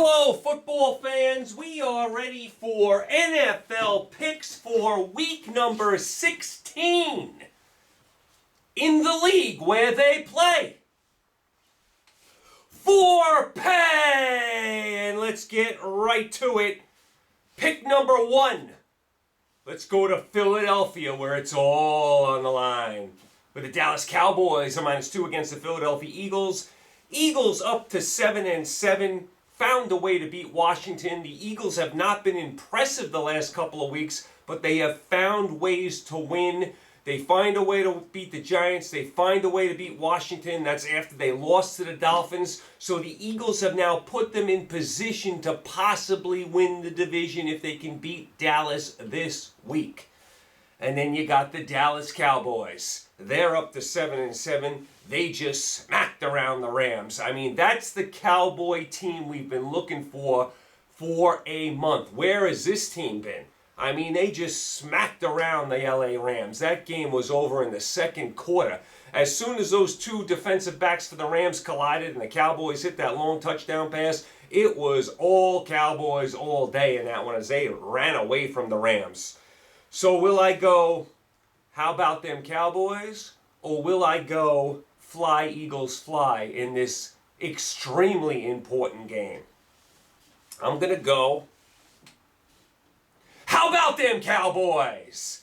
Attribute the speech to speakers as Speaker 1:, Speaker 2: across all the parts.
Speaker 1: Hello, football fans. We are ready for NFL picks for week number 16 in the league where they play for pay. And let's get right to it. Pick number 1. Let's go to Philadelphia where it's all on the line. With the Dallas Cowboys are -2 against the Philadelphia Eagles. Eagles up to 7-7. Found a way to beat Washington. The Eagles have not been impressive the last couple of weeks, but they have found ways to win. They find a way to beat the Giants. They find a way to beat Washington. That's after they lost to the Dolphins. So the Eagles have now put them in position to possibly win the division if they can beat Dallas this week. And then you got the Dallas Cowboys. They're up to 7-7. They just smacked around the Rams. I mean, that's the Cowboy team we've been looking for a month. Where has this team been? I mean, they just smacked around the LA Rams. That game was over in the second quarter. As soon as those two defensive backs for the Rams collided and the Cowboys hit that long touchdown pass, it was all Cowboys all day in that one as they ran away from the Rams. So will I go, how about them Cowboys? Or will I go fly, Eagles, fly in this extremely important game? I'm going to go, how about them Cowboys?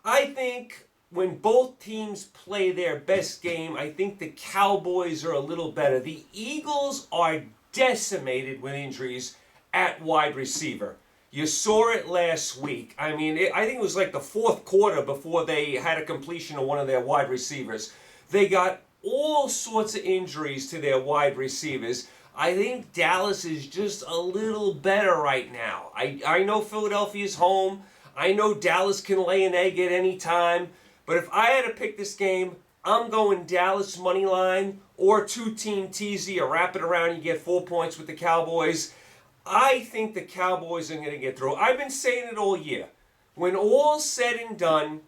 Speaker 1: I think when both teams play their best game, I think the Cowboys are a little better. The Eagles are decimated with injuries at wide receiver. You saw it last week. I mean, I think it was like the fourth quarter before they had a completion of one of their wide receivers. They got all sorts of injuries to their wide receivers. I think Dallas is just a little better right now. I know Philadelphia's home. I know Dallas can lay an egg at any time. But if I had to pick this game, I'm going Dallas money line or two-team teasy or wrap it around. You get 4 points with the Cowboys. I think the Cowboys are going to get through. I've been saying it all year. When all's said and done,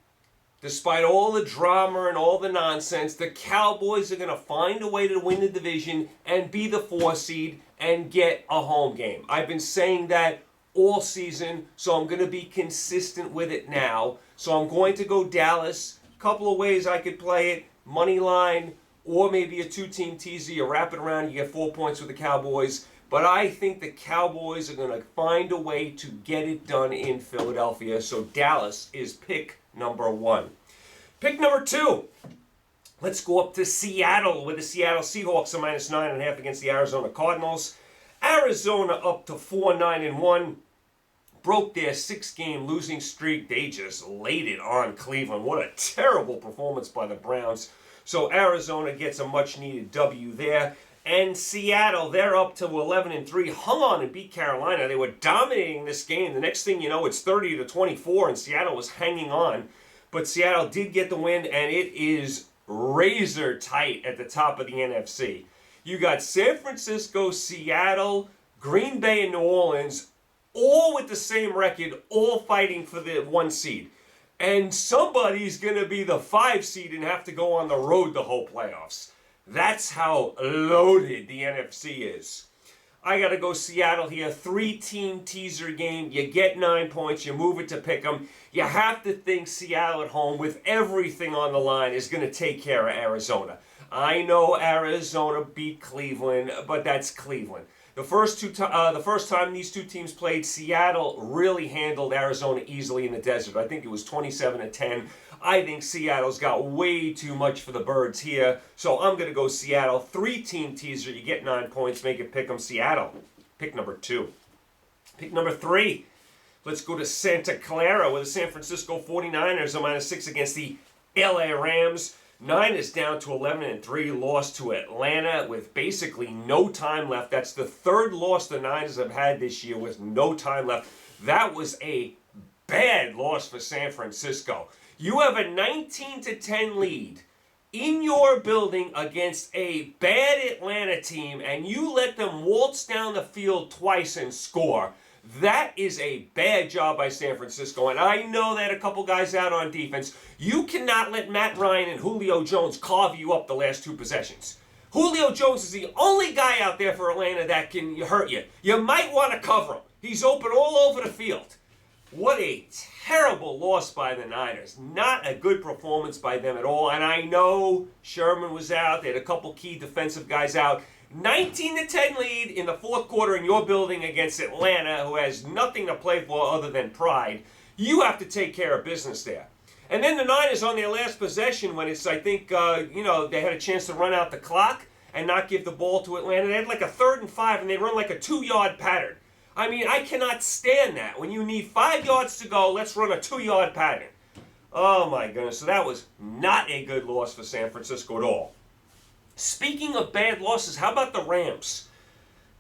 Speaker 1: despite all the drama and all the nonsense, the Cowboys are going to find a way to win the division and be the 4 seed and get a home game. I've been saying that all season, so I'm going to be consistent with it now. So I'm going to go Dallas. A couple of ways I could play it. Money line or maybe a two-team teaser. You wrap it around, you get 4 points with the Cowboys. But I think the Cowboys are going to find a way to get it done in Philadelphia. So Dallas is pick number 1. Pick number 2. Let's go up to Seattle with the Seattle Seahawks are -9.5 against the Arizona Cardinals. Arizona up to 4-9-1. Broke their 6-game losing streak. They just laid it on Cleveland. What a terrible performance by the Browns. So Arizona gets a much-needed W there. And Seattle, they're up to 11-3, hung on and beat Carolina. They were dominating this game. The next thing you know, it's 30-24, and Seattle was hanging on. But Seattle did get the win, and it is razor tight at the top of the NFC. You got San Francisco, Seattle, Green Bay, and New Orleans, all with the same record, all fighting for the 1 seed. And somebody's going to be the 5 seed and have to go on the road the whole playoffs. That's how loaded the NFC is. I got to go Seattle here. 3-team teaser game. You get 9 points. You move it to pick 'em. You have to think Seattle at home with everything on the line is going to take care of Arizona. I know Arizona beat Cleveland, but that's Cleveland. The first time these two teams played, Seattle really handled Arizona easily in the desert. I think it was 27-10. I think Seattle's got way too much for the birds here. So I'm going to go Seattle. 3-team teaser. You get 9 points. Make it pick 'em. Seattle. Pick number 2. Pick number 3. Let's go to Santa Clara with the San Francisco 49ers are -6 against the LA Rams. 9 is down to 11-3, lost to Atlanta with basically no time left. That's the 3rd loss the Niners have had this year with no time left. That was a bad loss for San Francisco. You have a 19-10 lead in your building against a bad Atlanta team, and you let them waltz down the field twice and score. That is a bad job by San Francisco, and I know they had a couple guys out on defense. You cannot let Matt Ryan and Julio Jones carve you up the last 2 possessions. Julio Jones is the only guy out there for Atlanta that can hurt you. You might want to cover him. He's open all over the field. What a terrible loss by the Niners. Not a good performance by them at all. And I know Sherman was out. They had a couple key defensive guys out. 19-10 lead in the fourth quarter in your building against Atlanta, who has nothing to play for other than pride. You have to take care of business there. And then the Niners on their last possession, when it's, I think, they had a chance to run out the clock and not give the ball to Atlanta. They had like a 3rd and 5, and they run like a 2-yard pattern. I mean, I cannot stand that. When you need 5 yards to go, let's run a 2-yard pattern. Oh, my goodness. So that was not a good loss for San Francisco at all. Speaking of bad losses, how about the Rams?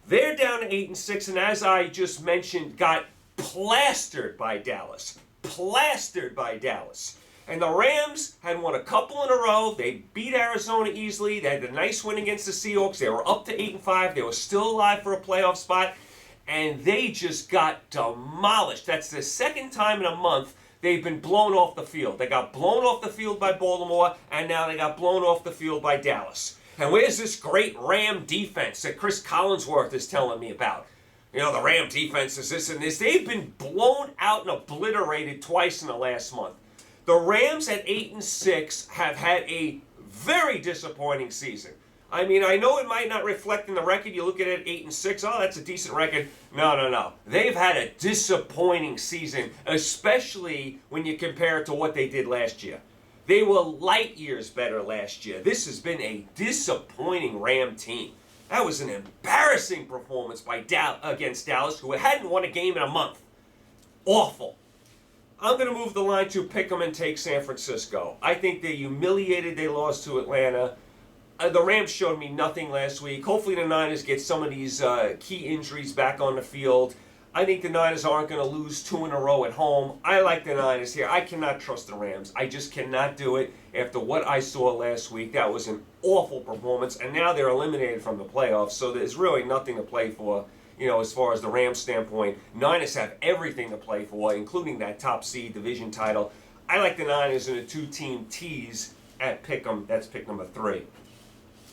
Speaker 1: They're down to 8-6, and as I just mentioned, got plastered by Dallas. Plastered by Dallas. And the Rams had won a couple in a row. They beat Arizona easily. They had a nice win against the Seahawks. They were up to 8-5. They were still alive for a playoff spot. And they just got demolished. That's the second time in a month they've been blown off the field. They got blown off the field by Baltimore, and now they got blown off the field by Dallas. And where's this great Ram defense that Chris Collinsworth is telling me about? You know, the Ram defense is this and this. They've been blown out and obliterated twice in the last month. The Rams at 8-6 have had a very disappointing season. I mean, I know it might not reflect in the record. You look at it 8-6, oh, that's a decent record. No. They've had a disappointing season, especially when you compare it to what they did last year. They were light years better last year. This has been a disappointing Ram team. That was an embarrassing performance by against Dallas, who hadn't won a game in a month. Awful. I'm going to move the line to pick 'em and take San Francisco. I think they're humiliated they lost to Atlanta. The Rams showed me nothing last week. Hopefully the Niners get some of these key injuries back on the field. I think the Niners aren't going to lose 2 in a row at home. I like the Niners here. I cannot trust the Rams. I just cannot do it after what I saw last week. That was an awful performance, and now they're eliminated from the playoffs, so there's really nothing to play for, as far as the Rams standpoint. Niners have everything to play for, including that top seed division title. I like the Niners in a 2-team tease at Pick'em. That's pick number 3.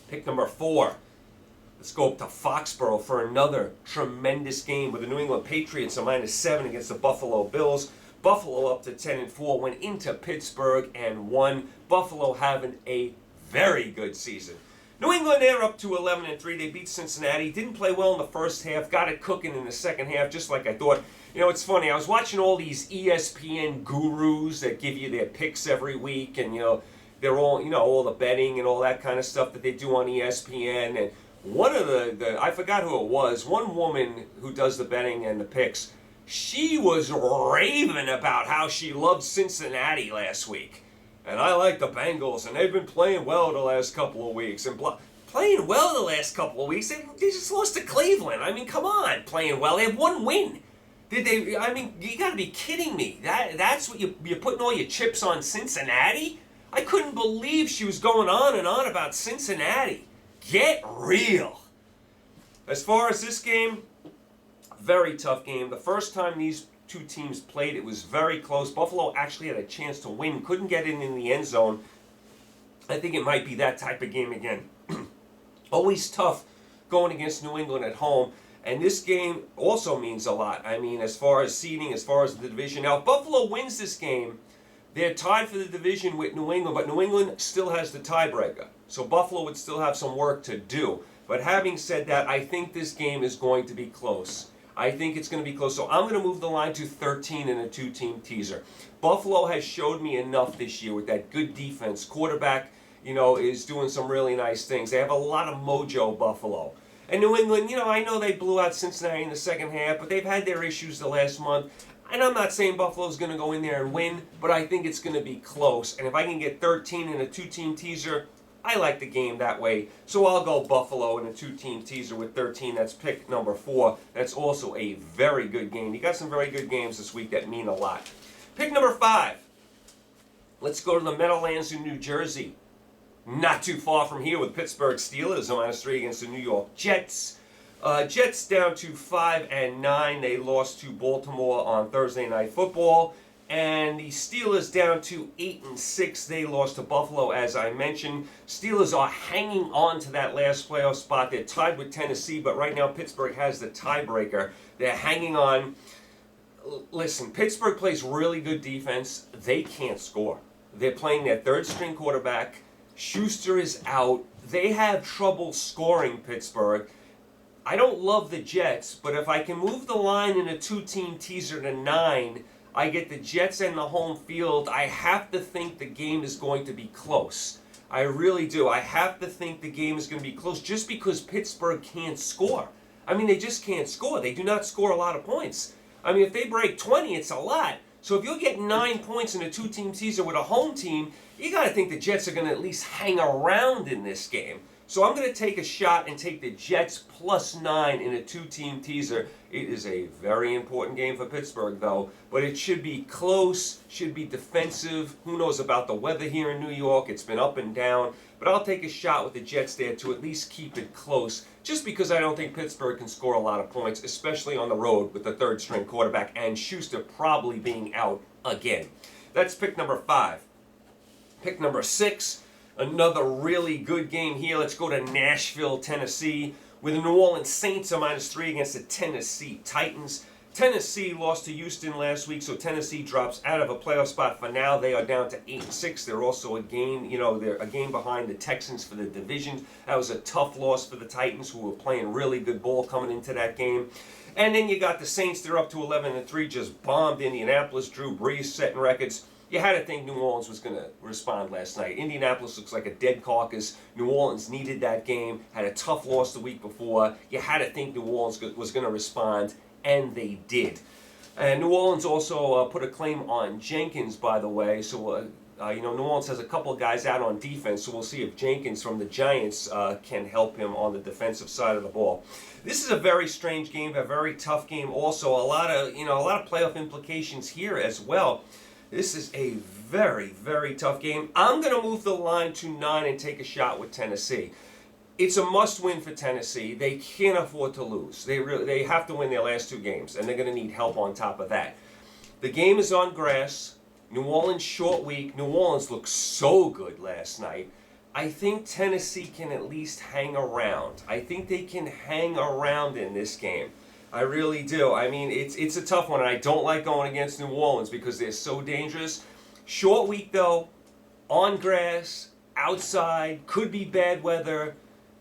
Speaker 1: Pick number 4. Let's go up to Foxborough for another tremendous game with the New England Patriots a -7 against the Buffalo Bills. Buffalo up to 10-4, went into Pittsburgh and won. Buffalo having a very good season. New England, they're up to 11-3. They beat Cincinnati. Didn't play well in the first half. Got it cooking in the second half, just like I thought. It's funny. I was watching all these ESPN gurus that give you their picks every week, and they're all all the betting and all that kind of stuff that they do on ESPN. And one of the I forgot who it was, one woman who does the betting and the picks, she was raving about how she loved Cincinnati last week. And I like the Bengals, and they've been playing well the last couple of weeks. And playing well the last couple of weeks, they just lost to Cleveland. I mean, come on, playing well. They have 1 win. Did they? I mean, you got to be kidding me. That's what you're putting all your chips on Cincinnati? I couldn't believe she was going on and on about Cincinnati. Get real. As far as this game, very tough game. The first time these two teams played, it was very close. Buffalo actually had a chance to win, couldn't get in the end zone. I think it might be that type of game again. Always tough going against New England at home. And this game also means a lot. I mean, as far as seeding, as far as the division. Now, if Buffalo wins this game, they're tied for the division with New England, but New England still has the tiebreaker. So Buffalo would still have some work to do. But having said that, I think this game is going to be close. I think it's going to be close. So I'm going to move the line to 13 in a 2-team teaser. Buffalo has showed me enough this year with that good defense. Quarterback, is doing some really nice things. They have a lot of mojo, Buffalo. And New England, I know they blew out Cincinnati in the second half, but they've had their issues the last month. And I'm not saying Buffalo's going to go in there and win, but I think it's going to be close. And if I can get 13 in a 2-team teaser, I like the game that way. So I'll go Buffalo in a 2-team teaser with 13. That's pick number 4. That's also a very good game. You got some very good games this week that mean a lot. Pick number 5. Let's go to the Meadowlands in New Jersey. Not too far from here with Pittsburgh Steelers -3 against the New York Jets. Jets down to 5-9. They lost to Baltimore on Thursday Night Football. And the Steelers down to 8-6. They lost to Buffalo, as I mentioned. Steelers are hanging on to that last playoff spot. They're tied with Tennessee, but right now Pittsburgh has the tiebreaker. They're hanging on. Listen, Pittsburgh plays really good defense. They can't score. They're playing their third-string quarterback. Schuster is out. They have trouble scoring, Pittsburgh. I don't love the Jets, but if I can move the line in a two-team teaser to 9, I get the Jets and the home field. I have to think the game is going to be close. I really do. I have to think the game is going to be close just because Pittsburgh can't score. I mean, they just can't score. They do not score a lot of points. I mean, if they break 20, it's a lot. So if you'll get 9 points in a two-team teaser with a home team, you got to think the Jets are going to at least hang around in this game. So I'm going to take a shot and take the Jets +9 in a two-team teaser. It is a very important game for Pittsburgh, though. But it should be close, should be defensive. Who knows about the weather here in New York? It's been up and down. But I'll take a shot with the Jets there to at least keep it close, just because I don't think Pittsburgh can score a lot of points, especially on the road with the third-string quarterback and Schuster probably being out again. That's pick number 5. Pick number 6. Another really good game here. Let's go to Nashville, Tennessee, with the New Orleans Saints a -3 against the Tennessee Titans. Tennessee lost to Houston last week, so Tennessee drops out of a playoff spot for now. They are down to 8-6. They're also a game, they're a game behind the Texans for the division. That was a tough loss for the Titans, who were playing really good ball coming into that game. And then you got the Saints. They're up to 11-3, just bombed Indianapolis. Drew Brees setting records. You had to think New Orleans was going to respond last night. Indianapolis looks like a dead carcass. New Orleans needed that game, had a tough loss the week before. You had to think New Orleans was going to respond, and they did. And New Orleans also put a claim on Jenkins, by the way. So, New Orleans has a couple of guys out on defense, so we'll see if Jenkins from the Giants can help him on the defensive side of the ball. This is a very strange game, a very tough game. Also, a lot of playoff implications here as well. This is a very, very tough game. I'm going to move the line to 9 and take a shot with Tennessee. It's a must-win for Tennessee. They can't afford to lose. They have to win their last 2 games, and they're going to need help on top of that. The game is on grass. New Orleans short week. New Orleans looked so good last night. I think Tennessee can at least hang around. I think they can hang around in this game. I really do. I mean, it's a tough one, and I don't like going against New Orleans because they're so dangerous. Short week, though, on grass, outside, could be bad weather.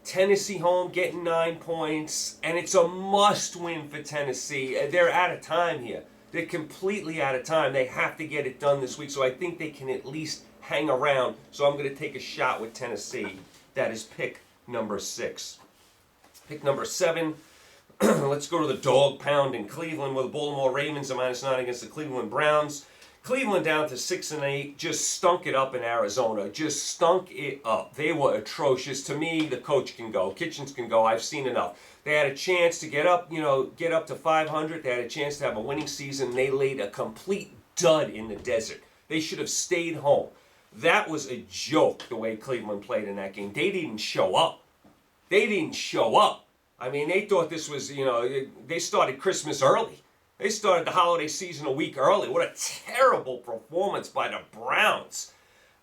Speaker 1: Tennessee home getting 9 points, and it's a must-win for Tennessee. They're out of time here. They're completely out of time. They have to get it done this week, so I think they can at least hang around. So I'm going to take a shot with Tennessee. That is pick number 6. Pick number 7. Let's go to the dog pound in Cleveland with the Baltimore Ravens at -9 against the Cleveland Browns. Cleveland down to 6-8, just stunk it up in Arizona. Just stunk it up. They were atrocious. To me, the coach can go. Kitchens can go. I've seen enough. They had a chance to get up to 500. They had a chance to have a winning season. They laid a complete dud in the desert. They should have stayed home. That was a joke, the way Cleveland played in that game. They didn't show up. They didn't show up. I mean, they thought this was, they started Christmas early. They started the holiday season a week early. What a terrible performance by the Browns.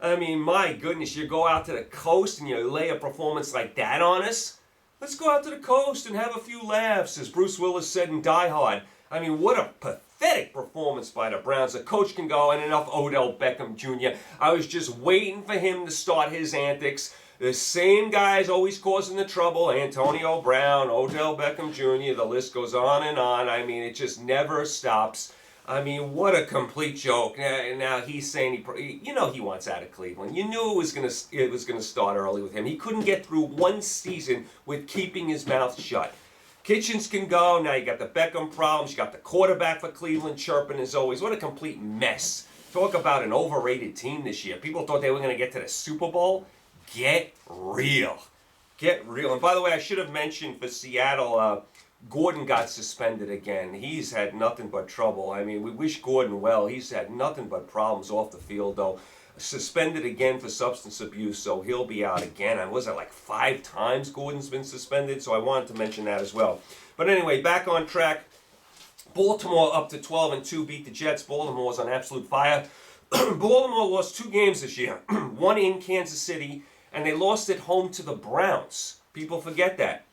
Speaker 1: I mean, my goodness, you go out to the coast and you lay a performance like that on us? Let's go out to the coast and have a few laughs, as Bruce Willis said in Die Hard. I mean, what a pathetic performance by the Browns. The coach can go, and enough Odell Beckham Jr. I was just waiting for him to start his antics. The same guys always causing the trouble. Antonio Brown, Odell Beckham Jr., the list goes on and on. I mean, it just never stops. I mean, what a complete joke. Now he's saying he wants out of Cleveland. You knew it was gonna start early with him. He couldn't get through one season with keeping his mouth shut. Kitchens can go. Now you got the Beckham problems. You got the quarterback for Cleveland chirping as always. What a complete mess. Talk about an overrated team this year. People thought they were going to get to the Super Bowl. Get real. Get real. And by the way, I should have mentioned for Seattle, Gordon got suspended again. He's had nothing but trouble. I mean, we wish Gordon well. He's had nothing but problems off the field, though. Suspended again for substance abuse, so he'll be out again. And was it like 5 times Gordon's been suspended? So I wanted to mention that as well. But anyway, back on track. Baltimore up to 12-2, beat the Jets. Baltimore's on absolute fire. Baltimore lost 2 games this year. One in Kansas City, and they lost at home to the Browns. People forget that.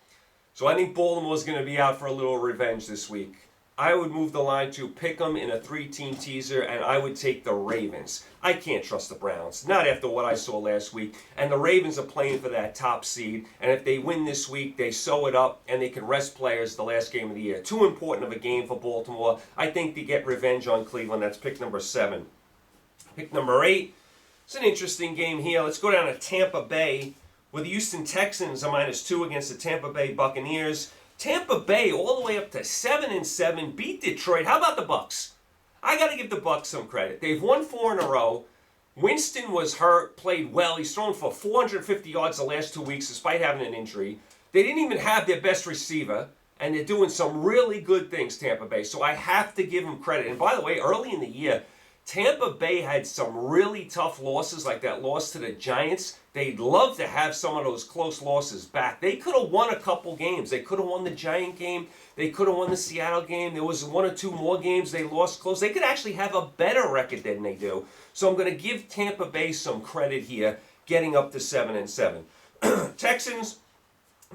Speaker 1: So I think Baltimore's going to be out for a little revenge this week. I would move the line to pick them in a 3-team teaser, and I would take the Ravens. I can't trust the Browns, not after what I saw last week. And the Ravens are playing for that top seed, and if they win this week, they sew it up, and they can rest players the last game of the year. Too important of a game for Baltimore. I think they get revenge on Cleveland. That's pick number 7. Pick number 8. It's an interesting game here. Let's go down to Tampa Bay, where the Houston Texans are -2 against the Tampa Bay Buccaneers. Tampa Bay all the way up to 7-7, beat Detroit. How about the Bucs? I got to give the Bucs some credit. They've won 4 in a row. Winston was hurt, played well. He's thrown for 450 yards the last 2 weeks despite having an injury. They didn't even have their best receiver, and they're doing some really good things, Tampa Bay. So I have to give them credit. And by the way, early in the year, Tampa Bay had some really tough losses, like that loss to the Giants. They'd love to have some of those close losses back. They could have won a couple games. They could have won the Giant game. They could have won the Seattle game. There was 1 or 2 more games they lost close. They could actually have a better record than they do. So I'm going to give Tampa Bay some credit here, getting up to 7-7. Texans,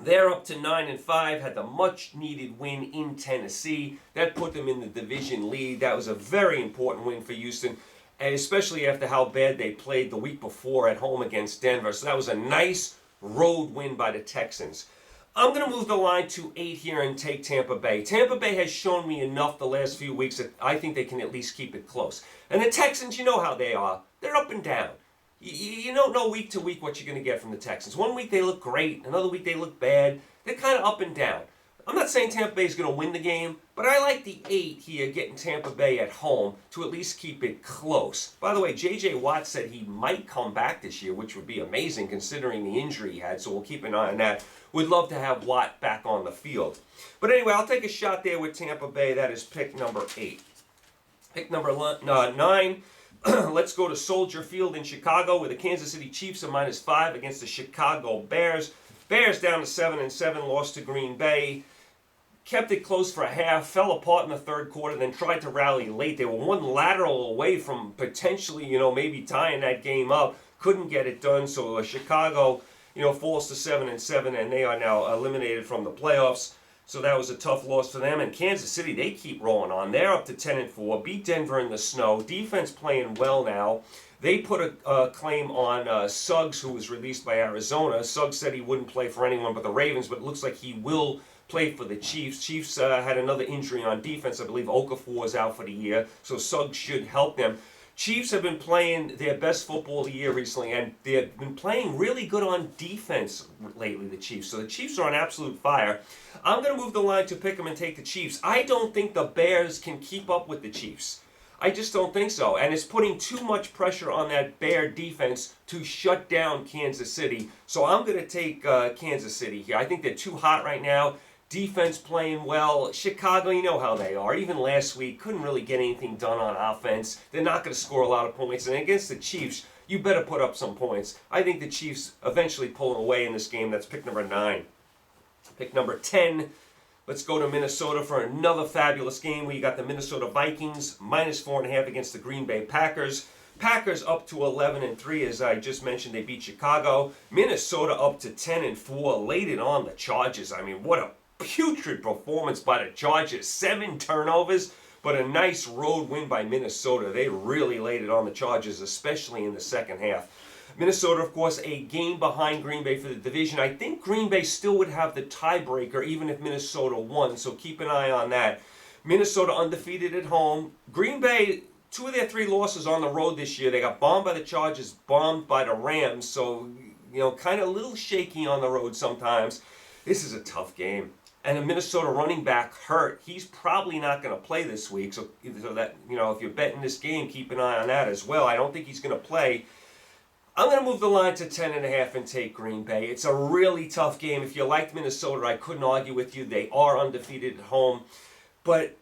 Speaker 1: they're up to 9-5, had the much-needed win in Tennessee. That put them in the division lead. That was a very important win for Houston, and especially after how bad they played the week before at home against Denver. So that was a nice road win by the Texans. I'm going to move the line to 8 here and take Tampa Bay. Tampa Bay has shown me enough the last few weeks that I think they can at least keep it close. And the Texans, you know how they are. They're up and down. You don't know week to week what you're going to get from the Texans. One week they look great, another week they look bad. They're kind of up and down. I'm not saying Tampa Bay is going to win the game, but I like the 8 here, getting Tampa Bay at home to at least keep it close. By the way, J.J. Watt said he might come back this year, which would be amazing considering the injury he had, so we'll keep an eye on that. We'd love to have Watt back on the field. But anyway, I'll take a shot there with Tampa Bay. That is pick number 8. Pick number 9. Let's go to Soldier Field in Chicago, where the Kansas City Chiefs are -5 against the Chicago Bears. Bears down to 7-7, lost to Green Bay. Kept it close for a half, fell apart in the third quarter, then tried to rally late. They were one lateral away from potentially, maybe tying that game up. Couldn't get it done, so Chicago, falls to 7-7, and they are now eliminated from the playoffs. So that was a tough loss for them. And Kansas City, they keep rolling on. They're up to 10-4, beat Denver in the snow. Defense playing well now. They put a claim on Suggs, who was released by Arizona. Suggs said he wouldn't play for anyone but the Ravens, but it looks like he will play for the Chiefs. Chiefs had another injury on defense. I believe Okafor is out for the year, so Suggs should help them. Chiefs have been playing their best football of the year recently, and they've been playing really good on defense lately, the Chiefs. So the Chiefs are on absolute fire. I'm going to move the line to pick them and take the Chiefs. I don't think the Bears can keep up with the Chiefs. I just don't think so. And it's putting too much pressure on that Bear defense to shut down Kansas City. So I'm going to take Kansas City here. I think they're too hot right now. Defense playing well. Chicago, you know how they are. Even last week, couldn't really get anything done on offense. They're not going to score a lot of points. And against the Chiefs, you better put up some points. I think the Chiefs eventually pull away in this game. That's pick number 9. Pick number 10. Let's go to Minnesota for another fabulous game where you got the Minnesota Vikings -4.5 against the Green Bay Packers. Packers up to 11-3, as I just mentioned. They beat Chicago. Minnesota up to 10-4, laid it on the Chargers. I mean, what a putrid performance by the Chargers. 7 turnovers, but a nice road win by Minnesota. They really laid it on the Chargers, especially in the second half. Minnesota, of course, a game behind Green Bay for the division. I think Green Bay still would have the tiebreaker even if Minnesota won, so keep an eye on that. Minnesota undefeated at home. Green Bay, 2 of their 3 losses on the road this year. They got bombed by the Chargers, bombed by the Rams, so, kind of a little shaky on the road sometimes. This is a tough game. And a Minnesota running back hurt. He's probably not going to play this week. So that, if you're betting this game, keep an eye on that as well. I don't think he's going to play. I'm going to move the line to 10.5 and take Green Bay. It's a really tough game. If you liked Minnesota, I couldn't argue with you. They are undefeated at home. But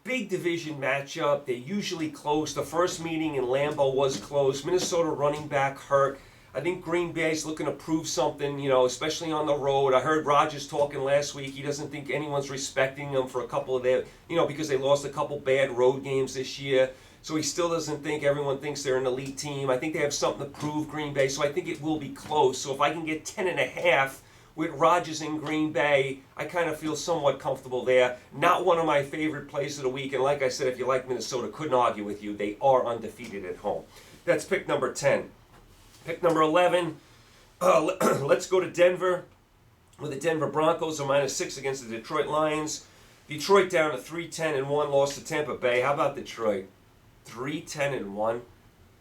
Speaker 1: big division matchup. They're usually close. The first meeting in Lambeau was close. Minnesota running back hurt. I think Green Bay's looking to prove something, especially on the road. I heard Rodgers talking last week. He doesn't think anyone's respecting them for a couple of their, because they lost a couple bad road games this year. So he still doesn't think everyone thinks they're an elite team. I think they have something to prove, Green Bay. So I think it will be close. So if I can get 10.5 with Rodgers in Green Bay, I kind of feel somewhat comfortable there. Not one of my favorite plays of the week. And like I said, if you like Minnesota, couldn't argue with you. They are undefeated at home. That's pick number 10. Pick number 11, let's go to Denver with the Denver Broncos, are -6 against the Detroit Lions. Detroit down to 3-10-1, lost to Tampa Bay. How about Detroit? 3-10-1.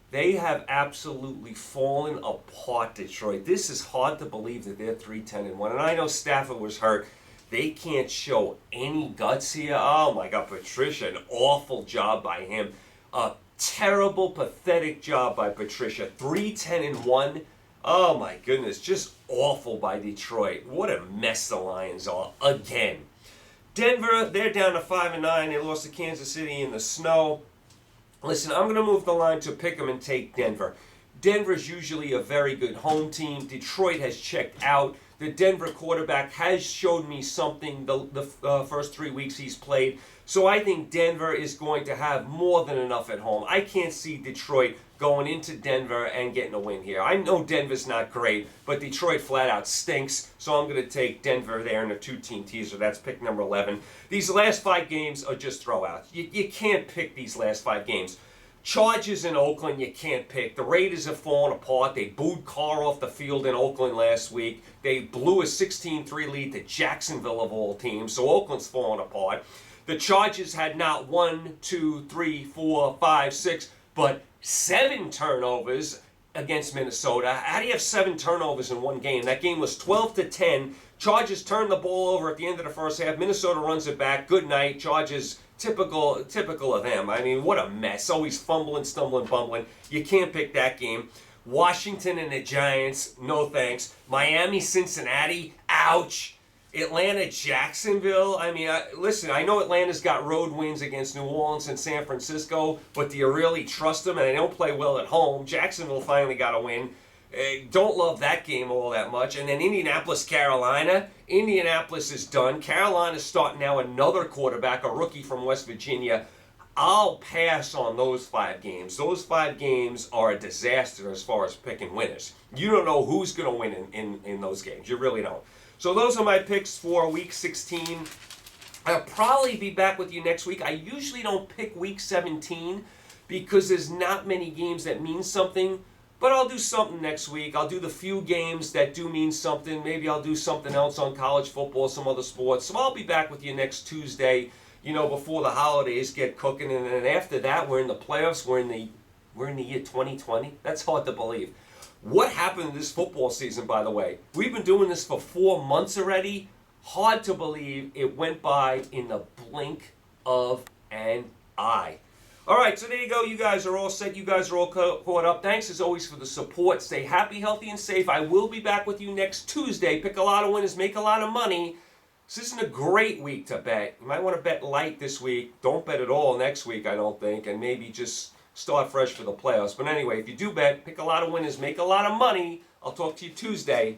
Speaker 1: They have absolutely fallen apart, Detroit. This is hard to believe that they're 3-10-1. And I know Stafford was hurt. They can't show any guts here. Oh my God, Patricia, an awful job by him. Terrible, pathetic job by Patricia. 3-10-1. Oh my goodness, just awful by Detroit. What a mess the Lions are again. Denver, they're down to 5-9. They lost to Kansas City in the snow. Listen, I'm going to move the line to pick them and take Denver. Denver's usually a very good home team. Detroit has checked out. The Denver quarterback has showed me something the first 3 weeks he's played. So I think Denver is going to have more than enough at home. I can't see Detroit going into Denver and getting a win here. I know Denver's not great, but Detroit flat out stinks. So I'm going to take Denver there in a 2-team teaser. That's pick number 11. These last 5 games are just throwouts. You can't pick these last 5 games. Chargers in Oakland, you can't pick. The Raiders have fallen apart. They booed Carr off the field in Oakland last week. They blew a 16-3 lead to Jacksonville of all teams. So Oakland's fallen apart. The Chargers had not 1, 2, 3, 4, 5, 6, but 7 turnovers against Minnesota. How do you have 7 turnovers in one game? That game was 12-10. Chargers turned the ball over at the end of the first half. Minnesota runs it back. Good night. Chargers, typical of them. I mean, what a mess. Always fumbling, stumbling, bumbling. You can't pick that game. Washington and the Giants, no thanks. Miami, Cincinnati, ouch. Atlanta, Jacksonville. I mean, listen, I know Atlanta's got road wins against New Orleans and San Francisco, but do you really trust them? And they don't play well at home. Jacksonville finally got a win. Don't love that game all that much. And then Indianapolis, Carolina. Indianapolis is done. Carolina's starting now another quarterback, a rookie from West Virginia. I'll pass on those 5 games. Those 5 games are a disaster as far as picking winners. You don't know who's going to win in those games. You really don't. So those are my picks for Week 16. I'll probably be back with you next week. I usually don't pick Week 17 because there's not many games that mean something. But I'll do something next week. I'll do the few games that do mean something. Maybe I'll do something else on college football, some other sports. So I'll be back with you next Tuesday, before the holidays get cooking. And then after that, we're in the playoffs. We're in the year 2020. That's hard to believe. What happened this football season, by the way? We've been doing this for 4 months already. Hard to believe it went by in the blink of an eye. All right, so there you go. You guys are all set. You guys are all caught up. Thanks, as always, for the support. Stay happy, healthy, and safe. I will be back with you next Tuesday. Pick a lot of winners, make a lot of money. This isn't a great week to bet. You might want to bet light this week. Don't bet at all next week, I don't think, and maybe just start fresh for the playoffs. But anyway, if you do bet, pick a lot of winners, make a lot of money. I'll talk to you Tuesday.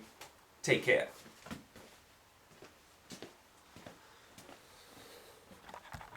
Speaker 1: Take care.